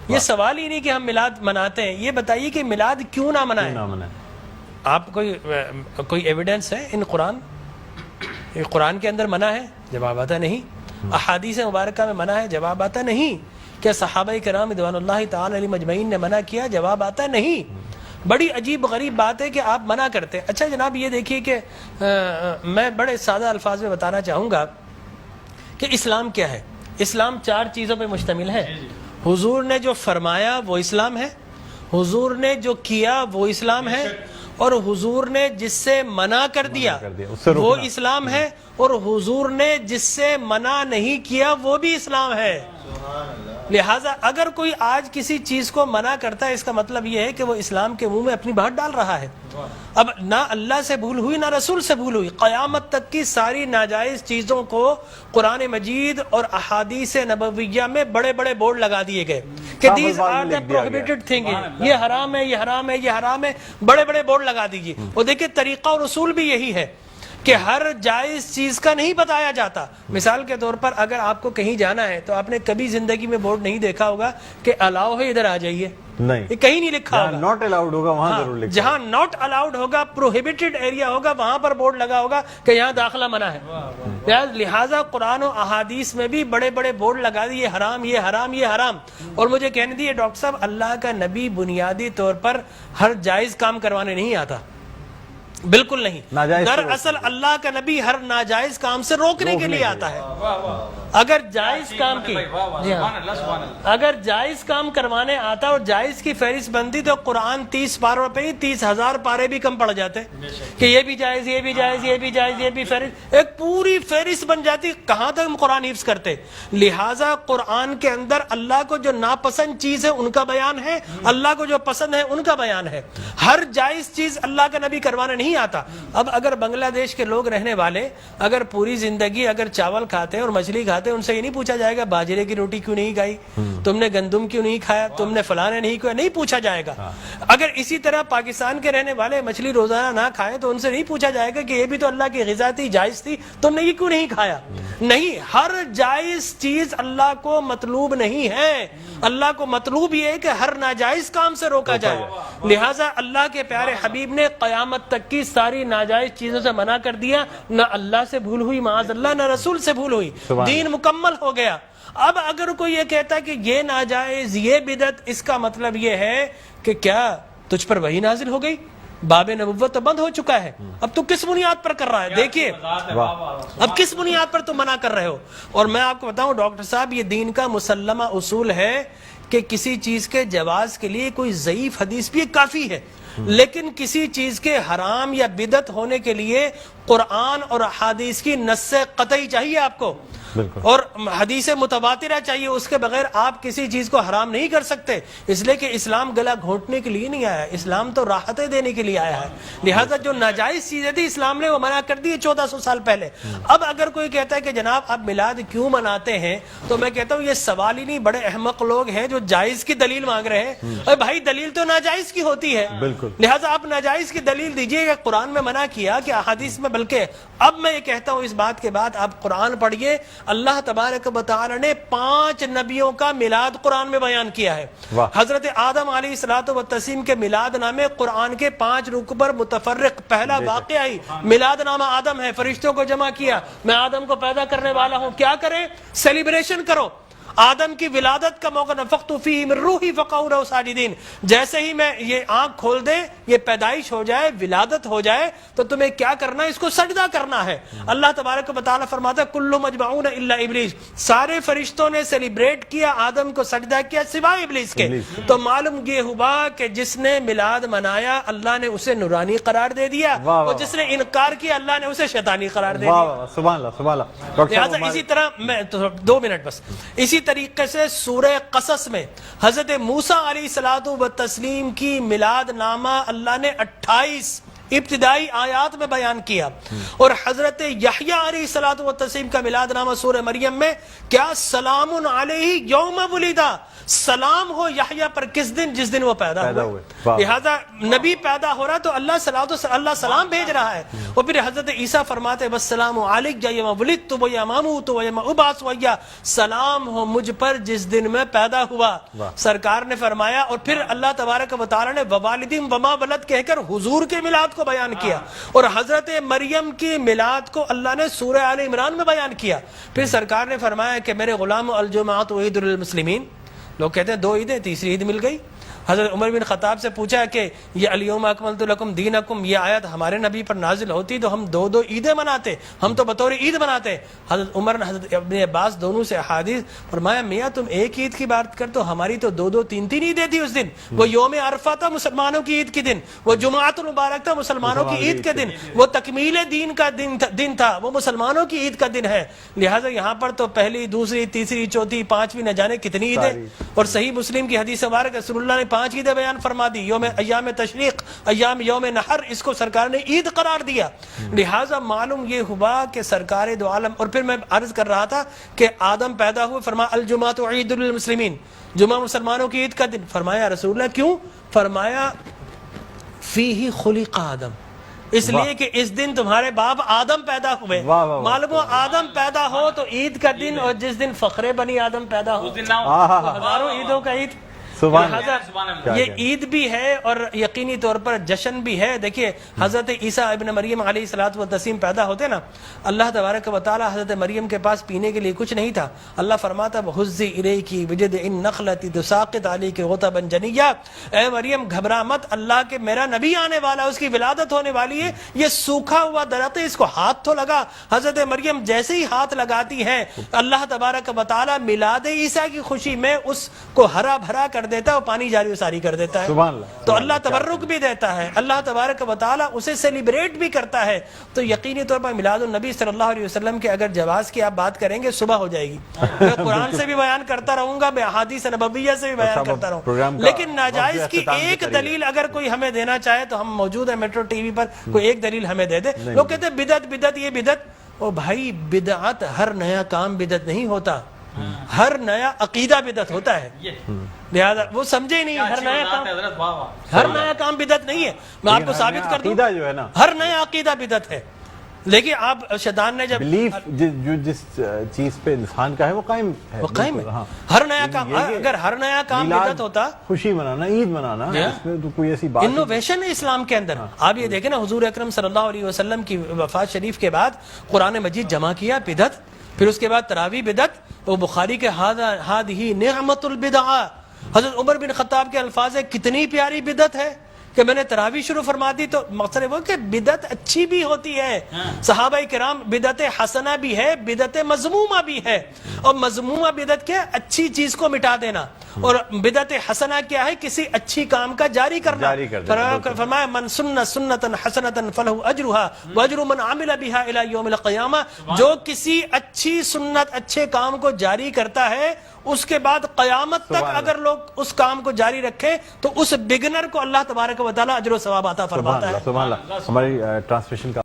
یہ سوال ہی نہیں کہ ہم میلاد مناتے ہیں، یہ بتائیے کہ میلاد کیوں نہ منائیں؟ آپ کوئی ایویڈنس ہے ان قرآن کے اندر منع ہے؟ جواب آتا نہیں۔ احادیث مبارکہ میں منع ہے؟ جواب آتا نہیں۔ کیا صحابہ کرام رضوان اللہ تعالی علیہ مجمعین نے منع کیا؟ جواب آتا نہیں۔ بڑی عجیب غریب بات ہے کہ آپ منع کرتے ہیں۔ اچھا جناب یہ دیکھیے کہ میں بڑے سادہ الفاظ میں بتانا چاہوں گا کہ اسلام کیا ہے۔ اسلام 4 چیزوں پہ مشتمل ہے۔ حضور نے جو فرمایا وہ اسلام ہے، حضور نے جو کیا وہ اسلام ہے، اور حضور نے جس سے منع کر دیا وہ اسلام ہے، اور حضور نے جس سے منع نہیں کیا وہ بھی اسلام ہے۔ لہٰذا اگر کوئی آج کسی چیز کو منع کرتا ہے، اس کا مطلب یہ ہے کہ وہ اسلام کے منہ میں اپنی بات ڈال رہا ہے۔ اب نہ اللہ سے بھول ہوئی نہ رسول سے بھول ہوئی، قیامت تک کی ساری ناجائز چیزوں کو قرآن مجید اور احادیث نبویہ میں بڑے بڑے بورڈ لگا دیے گئے کہ these are the prohibited thing, یہ حرام ہے، یہ حرام ہے، یہ حرام ہے، بڑے بڑے بورڈ لگا دیجیے۔ اور دیکھیں طریقہ اور اصول بھی یہی ہے کہ ہر جائز چیز کا نہیں بتایا جاتا۔ مثال کے طور پر اگر آپ کو کہیں جانا ہے تو آپ نے کبھی زندگی میں بورڈ نہیں دیکھا ہوگا کہ الاؤ ہے ادھر آ جائیے، نہیں، یہ کہیں نہیں لکھا ہوگا۔ ناٹ الاؤڈ ہوگا وہاں ضرور لکھا، جہاں ناٹ الاؤڈ ہوگا، پروہیبٹڈ ایریا ہوگا، وہاں پر بورڈ لگا ہوگا کہ یہاں داخلہ منع ہے۔ لہٰذا قرآن و احادیث میں بھی بڑے بڑے بورڈ لگا دیے، یہ حرام، یہ حرام، یہ حرام۔ اور مجھے کہنے دیے ڈاکٹر صاحب، اللہ کا نبی بنیادی طور پر ہر جائز کام کروانے نہیں آتا، بالکل نہیں۔ دراصل اللہ کا نبی ہر ناجائز کام سے روکنے کے لیے آتا ہے۔ اگر جائز کام کی اگر جائز کام کروانے آتا اور جائز کی فہرست بنتی تو قرآن 30 پاروں پہ ہی 30,000 پارے بھی کم پڑ جاتے کہ یہ بھی جائز، یہ بھی جائز، یہ بھی جائز، یہ بھی فہرست، ایک پوری فہرست بن جاتی۔ کہاں تک ہم قرآن حفظ کرتے؟ لہٰذا قرآن کے اندر اللہ کو جو ناپسند چیز ہے ان کا بیان ہے، اللہ کو جو پسند ہے ان کا بیان ہے۔ ہر جائز چیز اللہ کا نبی کروانے نہیں آتا۔ اب اگر بنگلہ دیش کے لوگ رہنے والے اگر پوری زندگی اگر چاول کھاتے ہیں اور مچھلی کھاتے ہیں، ان سے یہ نہیں پوچھا جائے گا باجرے کی روٹی کیوں نہیں کھائی، تم نے گندم کیوں نہیں کھایا، تم نے فلانے نہیں کھایا، نہیں پوچھا جائے گا۔ اگر اسی طرح پاکستان کے رہنے والے مچھلی روزانہ نہ کھائیں تو ان سے نہیں پوچھا جائے گا کہ یہ بھی تو اللہ کی غذا تھی، جائز تھی، تم نے یہ کیوں نہیں کھایا۔ نہیں، ہر جائز چیز اللہ کو مطلوب نہیں ہے۔ اللہ کو مطلوب یہ ہے کہ ہر ناجائز کام سے روکا جائے۔ لہٰذا اللہ کے پیارے حبیب نے قیامت تک کی ساری ناجائز چیزوں سے منع کر دیا، نہ اللہ سے بھول ہوئی معاذ اللہ، نہ رسول سے بھول ہوئی، دین مکمل ہو گیا۔ اب اگر کوئی یہ کہتا ہے کہ یہ ناجائز، یہ بدعت، اس کا مطلب یہ ہے کہ کیا تجھ پر وحی نازل ہو گئی؟ باب نبوت تو بند ہو چکا ہے، اب تو کس بنیاد پر کر رہا ہے؟ دیکھیے اب کس بنیاد پر تم منع کر رہے ہو۔ اور میں آپ کو بتاؤں ڈاکٹر صاحب، یہ دین کا مسلمہ اصول ہے کہ کسی چیز کے جواز کے لیے کوئی ضعیف حدیث بھی کافی ہے، لیکن کسی چیز کے حرام یا بدعت ہونے کے لیے قرآن اور احادیث کی نص قطعی چاہیے آپ کو، اور حدیث متواترہ چاہیے، اس کے بغیر آپ کسی چیز کو حرام نہیں کر سکتے۔ اس لیے کہ اسلام گلا گھونٹنے کے لیے نہیں آیا، اسلام تو راحتیں دینے کے لیے آیا ہے۔ لہٰذا جو ناجائز چیزیں تھی اسلام نے وہ منع کر دی 1400 سال پہلے۔ اب اگر کوئی کہتا ہے کہ جناب آپ میلاد کیوں مناتے ہیں، تو میں کہتا ہوں یہ سوال ہی نہیں، بڑے احمق لوگ ہیں جو جائز کی دلیل مانگ رہے ہیں۔ ارے بھائی دلیل تو ناجائز کی ہوتی ہے، لہٰذا آپ ناجائز کی دلیل دیجئے کہ قرآن میں منع کیا کہ احادیث میں، بلکہ اب میں یہ کہتا ہوں اس بات کے بعد آپ قرآن پڑھیے، اللہ تبارک و تعالی نے 5 نبیوں کا میلاد قرآن میں بیان کیا ہے۔ حضرت آدم علیہ الصلوۃ والتسلیم کے میلاد نامے قرآن کے 5 رکوع پر متفرق، پہلا واقعہ ہی میلاد نامہ آدم ہے، فرشتوں کو جمع کیا، میں آدم کو پیدا کرنے والا ہوں، کیا کریں؟ سیلیبریشن کرو۔ آدم کی ولادت کا موقع، نفخت فیہ من روحی فقعوا لہ ساجدین، جیسے ہی میں یہ آنکھ کھول دے، یہ پیدائش ہو جائے، ولادت ہو جائے، تو تمہیں کیا کرنا ہے؟ اس کو سجدہ کرنا ہے۔ اللہ تبارک و تعالیٰ فرماتا ہے کل مجمعون الا ابلیس، سارے فرشتوں نے سیلیبریٹ کیا، آدم کو سجدہ کیا سوائے ابلیس کے۔ تو معلوم یہ ہوا کہ جس نے میلاد منایا اللہ نے اسے نورانی قرار دے دیا، اور جس نے انکار کیا اللہ نے اسے شیطانی قرار دے دیا۔ سبحان اللہ سبحان اللہ۔ لہٰذا اسی طرح میں 2 منٹ بس، اسی طریقے سے سورہ قصص میں حضرت موسیٰ علیہ الصلوۃ والتسلیم کی میلاد نامہ اللہ نے 28 ابتدائی آیات میں بیان کیا. اور حضرت یحییٰ علیہ الصلوۃ والتسلیم کا میلاد نامہ سورہ مریم میں کیا سلام علیہ یوم ولدا، سلام ہو یحییٰ پر کس دن؟ جس دن وہ پیدا ہوئے. لہذا نبی پیدا ہو رہا تو اللہ سلام بھیج رہا ہے. اور پھر حضرت عیسیٰ فرماتے والسلام علیک یوم ولدت ویوم اموت ویوم ابعث حیا، سلام ہو مجھ پر جس دن میں پیدا ہوا. سرکار نے فرمایا. اور پھر اللہ تبارک و تعالی نے ووالدین وما ولد کہہ کر حضور کے میلاد کو بیان کیا. اور حضرت مریم کی میلاد کو اللہ نے سورہ آل عمران میں بیان کیا. پھر سرکار نے فرمایا کہ میرے غلام الجمعۃ عید للمسلمین. لوگ کہتے ہیں 2 عیدیں، تیسری عید مل گئی. حضرت عمر بن خطاب سے پوچھا کہ یہ الیوم اکملت لکم دینکم، یہ آیت ہمارے نبی پر نازل ہوتی تو ہم 2 عیدیں مناتے، ہم تو بطور عید مناتے. حضرت عمر نے حضرت ابن عباس دونوں سے احادیث فرمایا میاں تم ایک عید کی بات کر تو ہماری تو 2 3 عیدیں تھی اس دن. وہ یوم عرفہ تھا مسلمانوں کی عید کے دن، وہ جمعۃ المبارک تھا مسلمانوں کی عید کے دن، وہ تکمیل دین کا دن تھا، وہ مسلمانوں کی عید کا دن ہے. لہٰذا یہاں پر تو پہلی، دوسری، تیسری، چوتھی، 5ویں نہ جانے کتنی عیدیں. اور صحیح مسلم کی حدیث مبارک رسول اللہ نے 5 عیدیں بیان فرما دی. ایام تشریق، ایام یوم نحر، اس کو سرکار نے عید قرار دیا. لہٰذا معلوم یہ ہوا کہ سرکار دو عالم. اور پھر میں عرض کر رہا تھا کہ آدم پیدا ہوئے، فرمایا الجمعۃ عید للمسلمین، جمعہ مسلمانوں کی عید کا دن. فرمایا رسول اللہ کیوں؟ فرمایا فیہ خلق آدم، اس لیے کہ اس دن تمہارے باپ آدم پیدا ہوئے. معلوم ہو آدم پیدا ہو تو عید کا دن، اور جس دن فخر بنی آدم پیدا ہو ہزاروں عیدوں کا عید. یہ عید بھی ہے اور یقینی طور پر جشن بھی ہے. دیکھیے حضرت عیسیٰ ابن مریم علیہ الصلوۃ والتسلیم پیدا ہوتے نا، اللہ تبارک و تعالی حضرت مریم کے پاس پینے کے لیے کچھ نہیں تھا. اللہ فرماتا وَهُزِّ إِلَيْكِ بِجِذْعِ النَّخْلَةِ تُسَاقِطْ عَلَيْكِ رُطَبًا جَنِيًّا، اے مریم گھبرا مت، اللہ کے میرا نبی آنے والا، اس کی ولادت ہونے والی ہے. یہ سوکھا ہوا درخت ہے، اس کو ہاتھ تو لگا. حضرت مریم جیسے ہی ہاتھ لگاتی ہے اللہ تبارک و تعالی میلاد عیسیٰ کی خوشی میں اس کو ہرا بھرا کر دیتا ہے اور پانی جاری و ساری کر دیتا ہے. تو اللہ تبرک بھی دیتا ہے، اللہ تبارک و تعالی اسے سیلیبریٹ بھی کرتا ہے. تو یقینی طور پر میلاد النبی صلی اللہ علیہ وسلم کے اگر جواز کی آپ بات کریں گے صبح ہو جائے گی. میں قرآن سے بھی بیان کرتا رہوں گا، میں احادیث نبویہ سے بھی بیان کرتا رہوں، لیکن ناجائز کی ایک دلیل اگر کوئی ہمیں دینا چاہے تو ہم موجود ہیں میٹرو ٹی وی پر، کوئی ایک دلیل ہمیں دے دے. لوگ کہتے ہیں بدعت یہ بدعت. او بھائی بدعت، ہر نیا کام بدعت نہیں ہوتا، ہر نیا عقیدہ بدعت ہوتا ہے. لہذا وہ سمجھے نہیں، ہر نیا کام بدعت نہیں ہے. میں آپ کو ثابت کر دوں ہر نیا عقیدہ بدعت ہے. لیکن آپ شیطان نے جب جو جس چیز پہ انسان کا ہے وہ قائم ہے، ہر نیا کام، اگر ہر نیا کام بدعت ہوتا، خوشی منانا، عید منانا، اس میں تو کوئی ایسی بات انوویشن ہے اسلام کے اندر. آپ یہ دیکھیں نا حضور اکرم صلی اللہ علیہ وسلم کی وفات شریف کے بعد قرآن مجید جمع کیا بدعت، پھر اس کے بعد تراویح بدعت. وہ بخاری کے ہذہ نعمت البدع. حضرت عمر بن خطاب کے الفاظ ہے کتنی پیاری بدعت ہے کہ میں نے تراویح شروع فرما دی. تو مقصد وہ کہ بدعت اچھی بھی ہوتی ہے. صحابہ کرام بدعت حسنہ بھی ہے، بدعت مذمومہ بھی ہے. اور مذمومہ بدعت کیا؟ اچھی چیز کو مٹا دینا. اور بدعت حسنہ کیا ہے؟ کسی اچھی کام کا جاری کرنا. فرمایا من سن سنتا حسنتا فلہ اجرھا واجر من عمل بها الى یوم القیامہ. جو کسی اچھی سنت، اچھے کام کو جاری کرتا ہے، اس کے بعد قیامت تک اگر لوگ اس کام کو جاری رکھیں تو اس بگنر کو اللہ تبارک و تعالی اجر و ثواب عطا فرماتا ہے. سبحان اللہ. ہماری ٹرانسمیشن کا